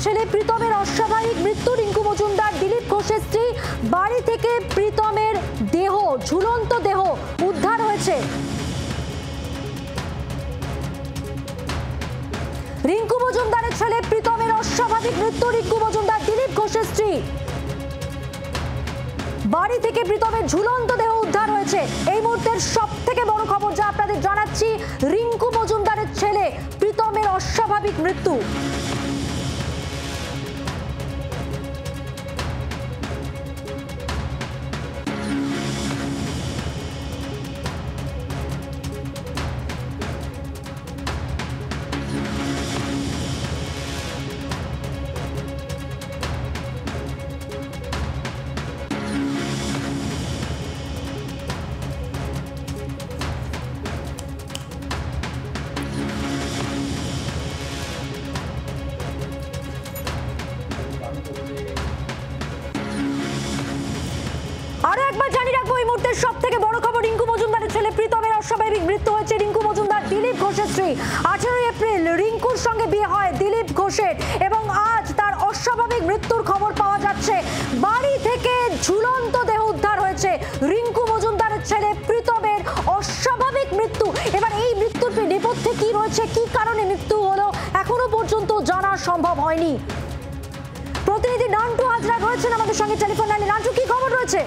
ছেলে প্রীতমের অস্বাভাবিক মৃত্যু। রিঙ্কু মজুমদার দিলীপ ঘোষের স্ত্রী। বাড়ি থেকে প্রীতমের দেহ, ঝুলন্ত দেহ উদ্ধার হয়েছে। রিঙ্কু মজুমদারের ছেলে প্রীতমের অস্বাভাবিক মৃত্যু। রিঙ্কু মজুমদার দিলীপ ঘোষের স্ত্রী। বাড়ি থেকে প্রীতমের ঝুলন্ত দেহ উদ্ধার হয়েছে। এই মুহূর্তের সব থেকে বড় খবর যা আপনাদের জানাচ্ছি, রিঙ্কু মজুমদারের ছেলে প্রীতমের অস্বাভাবিক মৃত্যু। আরো একবার জানিয়ে রাখবো, এই মুহূর্তের সব থেকে বড় খবর, রিঙ্কু মজুমদারের ছেলে প্রীতমের অস্বাভাবিক মৃত্যু হয়েছে। রিঙ্কু মজুমদার দিলীপ ঘোষের স্ত্রী। 18 এপ্রিল রিঙ্কুর সঙ্গে বিয়ে হয় দিলীপ ঘোষের এবং আজ তার অস্বাভাবিক মৃত্যুর খবর পাওয়া যাচ্ছে। বাড়ি থেকে ঝুলন্ত দেহ উদ্ধার হয়েছে। রিঙ্কু মজুমদারের ছেলে প্রীতমের অস্বাভাবিক মৃত্যু। এবার এই মৃত্যুর নেপথ্যে কি রয়েছে, কি কারণে মৃত্যু হলো, এখনো পর্যন্ত জানা সম্ভব হয়নি। প্রতিনিধি নান্টু হাজরা রয়েছেন আমাদের সঙ্গে টেলিফোন লাইনে। নান্টু, কি খবর রয়েছে?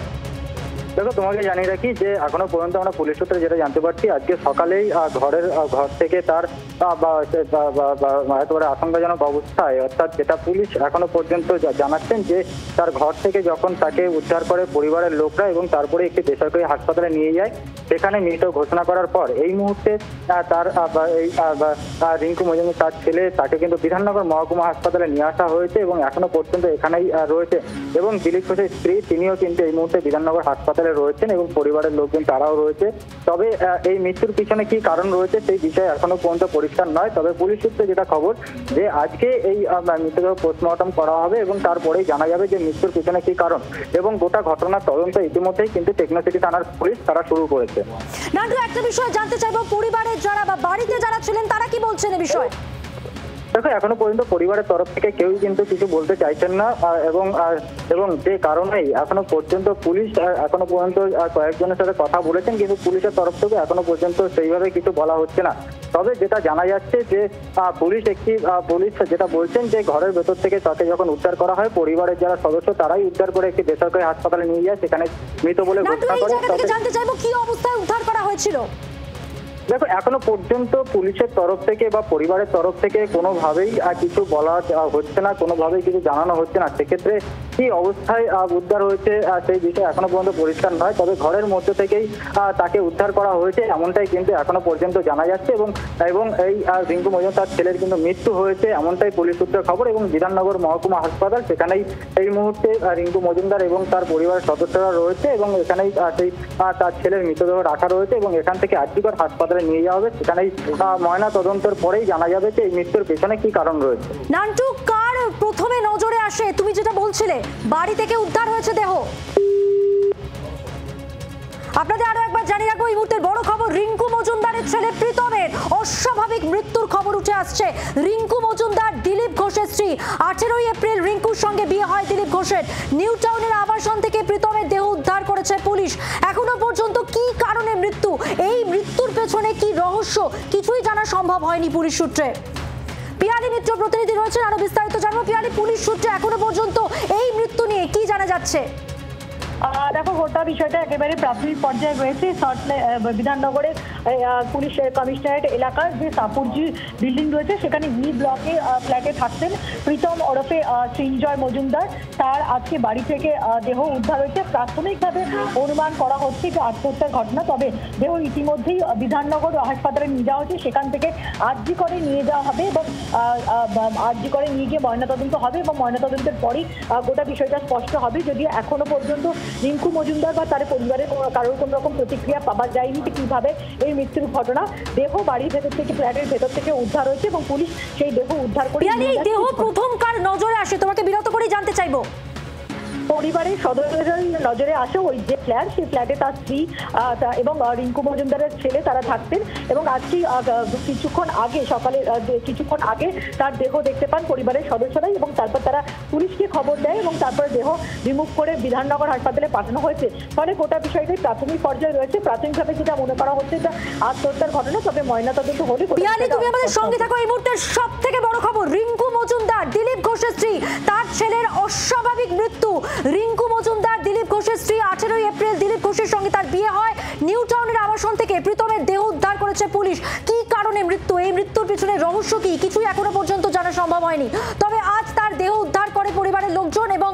দেখো, তোমাকে জানিয়ে রাখি যে এখনো পর্যন্ত আমরা পুলিশ সূত্রে যেটা জানতে পারছি, আজকে সকালেই ঘর থেকে তার একেবারে আশঙ্কাজনক অবস্থায়, অর্থাৎ যেটা পুলিশ এখনো পর্যন্ত জানাচ্ছেন যে তার ঘর থেকে যখন তাকে উদ্ধার করে পরিবারের লোকরা এবং তারপরে একটি বেসরকারি হাসপাতালে নিয়ে যায়, সেখানে মৃত ঘোষণা করার পর এই মুহূর্তে তার এই রিঙ্কু মজুমদার তার ছেলে, তাকে কিন্তু বিধাননগর মহকুমা হাসপাতালে নিয়ে আসা হয়েছে এবং এখনো পর্যন্ত এখানেই রয়েছে। এবং দিলীপ ঘোষের স্ত্রী, তিনিও কিন্তু এই মুহূর্তে বিধাননগর হাসপাতালে রয়েছেন এবং পরিবারের লোকজন তারাও রয়েছে। তবে এই মৃত্যুর পিছনে কি কারণ রয়েছে সেই বিষয়ে এখনো পর্যন্ত পরিষ্কার নয়। তবে পুলিশ সূত্রে যেটা খবর যে আজকে এই মৃতদেহ পোস্টমর্টম করা হবে এবং তারপরেই জানা যাবে যে মৃত্যুর পিছনে কি কারণ। এবং গোটা ঘটনার তদন্ত ইতিমধ্যেই কিন্তু টেকনোসিটি থানার পুলিশ তারা শুরু করেছে। নান্টু, একটা বিষয় জানতে চাইবো, পরিবারের যারা বা বাড়িতে যারা ছিলেন তারা কি বলছেন এই বিষয়ে? দেখো, এখনো পর্যন্ত পরিবারের তরফ থেকে কেউই কিন্তু কিছু বলতে চাইছেন না এবং যে কারণেই এখনো পর্যন্ত পুলিশ এখনো পর্যন্ত কয়েকজনের সাথে কথা বলেছেন, কিন্তু পুলিশের তরফ থেকে এখনো পর্যন্ত সেইভাবে কিছু বলা হচ্ছে না। তবে যেটা জানা যাচ্ছে যে পুলিশ যেটা বলছেন যে ঘরের ভেতর থেকে তাকে যখন উদ্ধার করা হয়, পরিবারের যারা সদস্য তারাই উদ্ধার করে একটি বেসরকারি হাসপাতালে নিয়ে যায়, সেখানে মৃত বলে ঘোষণা করে। জানতে চাইবো কি অবস্থায় উদ্ধার করা হয়েছিল? দেখো, এখনো পর্যন্ত পুলিশের তরফ থেকে বা পরিবারের তরফ থেকে কোনোভাবেই কিছু বলা হচ্ছে না, কোনোভাবেই কিছু জানানো হচ্ছে না। সেক্ষেত্রে কি অবস্থায় উদ্ধার হয়েছে সেই বিষয়ে এখনো পর্যন্ত পরিষ্কার নয়। তবে ঘরের মধ্যে থেকেই তাকে উদ্ধার করা হয়েছে এমনটাই কিন্তু এখনো পর্যন্ত জানা যাচ্ছে এবং এই রিঙ্কু মজুমদার তার ছেলের কিন্তু মৃত্যু হয়েছে এমনটাই পুলিশ সূত্রের খবর। এবং বিধাননগর মহকুমা হাসপাতাল, সেখানেই এই মুহূর্তে রিঙ্কু মজুমদার এবং তার পরিবারের সদস্যরা রয়েছে এবং এখানেই সেই তার ছেলের মৃতদেহ রাখা রয়েছে এবং এখান থেকে আর্যিকর হাসপাতালে নিয়ে যাওয়া হবে। সেখানেই ময়না তদন্তের পরেই জানা যাবে যে এই মৃত্যুর পেছনে কি কারণ রয়েছে। নান্টু, কার প্রথমে নজরে আসে, তুমি যেটা বলছিলে বাড়ি থেকে উদ্ধার হয়েছে দেহ? আপনাদের আরো একবার জানিয়ে রাখবো, এই মুহূর্তের বড় খবর, রিঙ্কু মজুমদারের ছেলে প্রীতমের অস্বাভাবিক মৃত্যুর খবর উঠে আসছে। রিঙ্কু মজুমদার দিলীপ ঘোষের স্ত্রী। 18 এপ্রিল রিঙ্কুর সঙ্গে বিয়ে হয় দিলীপ ঘোষের। নিউ টাউনের আবাসন থেকে প্রীতমের দেহ উদ্ধার করেছে পুলিশ। এখনো পর্যন্ত কি কারণে মৃত্যু, এই মৃত্যুর পেছনে কি রহস্য, কিছুই জানা সম্ভব হয়নি পুলিশ সূত্রে। পিয়ালি মিত্র প্রতিনিধি রয়েছেন, আরো বিস্তারিত জানবো। পিয়ালি, পুলিশ সূত্রে এখনো পর্যন্ত এই মৃত্যু নিয়ে কি জানা যাচ্ছে? দেখো, গোটা বিষয়টা একেবারে প্রাথমিক পর্যায়ে রয়েছে। বিধাননগরে পুলিশ কমিশনারেট এলাকার যে সাপুরজি বিল্ডিং রয়েছে, সেখানে বি ব্লকে ফ্ল্যাটে থাকতেন প্রীতম ওরফে সৃঞ্জয় মজুমদার। তার আজকে বাড়ি থেকে দেহ উদ্ধার হয়েছে। প্রাথমিকভাবে অনুমান করা হচ্ছে যে আত্মহত্যার ঘটনা। তবে দেহ ইতিমধ্যেই বিধাননগর হাসপাতালে নিয়ে যাওয়া হচ্ছে, সেখান থেকে আরজি করে নিয়ে যাওয়া হবে এবং আরজি করে নিয়ে গিয়ে ময়নাতদন্ত হবে এবং ময়নাতদন্তের পরেই গোটা বিষয়টা স্পষ্ট হবে। যদিও এখনো পর্যন্ত রিঙ্কু মজুমদার বা তার পরিবারের কারোর কোনো রকম প্রতিক্রিয়া পাওয়া যায়নি যে কিভাবে এই মৃত্যুর ঘটনা। দেহ বাড়ির ভেতর থেকে, ফ্ল্যাটের ভেতর থেকে উদ্ধার হয়েছে এবং পুলিশ সেই দেহ উদ্ধার করে। দেহ প্রথম কার নজরে আসে, তোমাকে বিরত করেই জানতে চাইবো। পরিবারের সদস্যদের নজরে আসে ওই যে ফ্ল্যাট, সেই ফ্ল্যাটে তার স্ত্রী এবং রিঙ্কু মজুমদারের ছেলে তারা থাকতেন এবং আজকে কিছুক্ষণ আগে তার দেহ দেখতে পান পরিবারের সদস্যরাই এবং তারপর তারা পুলিশকে খবর দেয় এবং তারপর দেহ রিমুভ করে বিধাননগর হাসপাতালে পাঠানো হয়েছে। ফলে গোটা বিষয়টি প্রাথমিক পর্যায়ে রয়েছে। প্রাথমিকভাবে যেটা মনে করা হচ্ছে এটা আত্মহত্যার ঘটনা, তবে ময়নাতদন্ত হলে পিয়ালি, তুমি আমাদের সঙ্গে থাকো। এই মুহূর্তের সব থেকে বড় খবর, রিঙ্কু মজুমদার, দিলীপ ঘোষের স্ত্রী, তার ছেলের অস্বাভাবিক মৃত্যু। রিঙ্কু মজুমদার, দিলীপ ঘোষের স্ত্রী, 18 এপ্রিল দিলীপ ঘোষের সঙ্গে তার বিয়ে হয়। নিউ টাউনের আবাসন থেকে প্রীতমের দেহ উদ্ধার করেছে পুলিশ। কি কারণে মৃত্যু, এই মৃত্যুর পিছনে রহস্য কি, কিছুই এখনো পর্যন্ত জানা সম্ভব হয়নি। তবে আজ তার দেহ উদ্ধার করে পরিবারের লোকজন এবং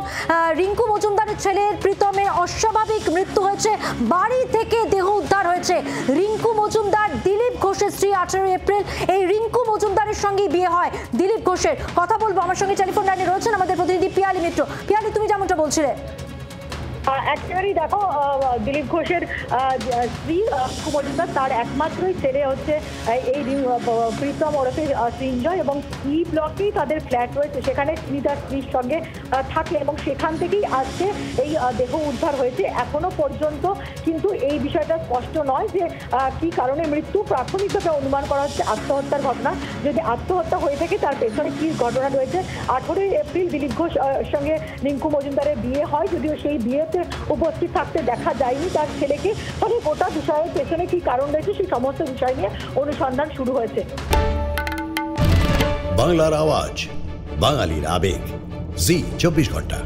রিঙ্কু মজুমদারের ছেলের প্রীতমের অস্বাভাবিক মৃত্যু হয়েছে। বাড়ি থেকে দেহ উদ্ধার হয়েছে। রিঙ্কু মজুমদার, দিলীপ ঘোষের স্ত্রী, 18 এপ্রিল এই রিঙ্কু মজুমদারের সঙ্গে বিয়ে হয় দিলীপ ঘোষের। কথা বলবো, আমার সঙ্গে টেলিফোন লাইনে রয়েছেন আমাদের প্রতিনিধি পিয়ালি মিত্র। পিয়ালি, তুমি যেমনটা বলছিলে একেবারেই দেখো, দিলীপ ঘোষের স্ত্রী রিঙ্কু মজুমদার, তার একমাত্রই ছেলে হচ্ছে এই প্রীতম ওরফে সৃঞ্জয় এবং ই ব্লকেই তাদের ফ্ল্যাট রয়েছে, সেখানে তিনি তার স্ত্রীর সঙ্গে থাকে এবং সেখান থেকেই আজকে এই দেহ উদ্ধার হয়েছে। এখনো পর্যন্ত কিন্তু এই বিষয়টা স্পষ্ট নয় যে কি কারণে মৃত্যু। প্রাথমিকভাবে অনুমান করা হচ্ছে আত্মহত্যার ঘটনা। যদি আত্মহত্যা হয়ে থাকে তার পেছনে কি ঘটনা রয়েছে। 18 এপ্রিল দিলীপ ঘোষ সঙ্গে রিঙ্কু মজুমদারের বিয়ে হয়, যদিও সেই বিয়েতে উপস্থিত থাকতে দেখা যায়নি তার ছেলেকে। ফলে গোটা বিষয়ের পেছনে কি কারণ রয়েছে সেই সমস্ত বিষয় নিয়ে অনুসন্ধান শুরু হয়েছে। বাংলার আওয়াজ, বাঙালির আবেগ, জি 24 ঘন্টা।